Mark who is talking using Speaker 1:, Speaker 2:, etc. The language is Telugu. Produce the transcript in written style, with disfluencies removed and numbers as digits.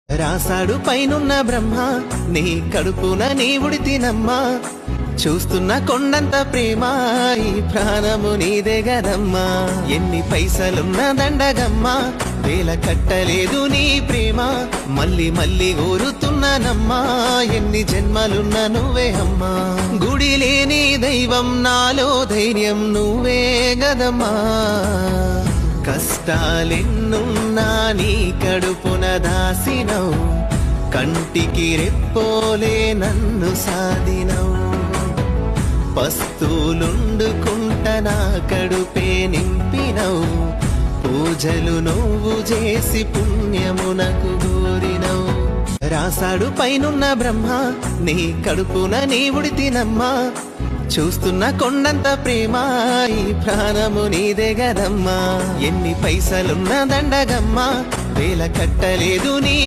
Speaker 1: రాసాడు పైనున్న బ్రహ్మ నీ కడుపున నీ ఉడితినమ్మా చూస్తున్న కొండంత ప్రేమ ఈ ప్రాణము నీదే గదమ్మా ఎన్ని పైసలున్న దండగమ్మా వేల కట్టలేదు నీ ప్రేమ మళ్ళీ మళ్ళీ కోరుతున్నానమ్మా ఎన్ని జన్మలున్న నువ్వే అమ్మా గుడి లేని దైవం నాలో ధైర్యం నువ్వే గదమ్మా కష్టాలెన్నున్నా నీ కడుపున దాసినవు కంటికి రెప్పోలే నన్ను సాధినవు పస్తులుండుకుంట నా కడుపే నింపినవు పూజలు నువ్వు చేసి పుణ్యమునకు గోరినవు రాసాడు పైనున్న బ్రహ్మ నీ కడుపున నీ ఉడితినమ్మా చూస్తున్న కొండంత ప్రేమ ఈ ప్రాణము నీదే గదమ్మా ఎన్ని పైసలున్న దండగమ్మా వేల కట్టలేదు నీ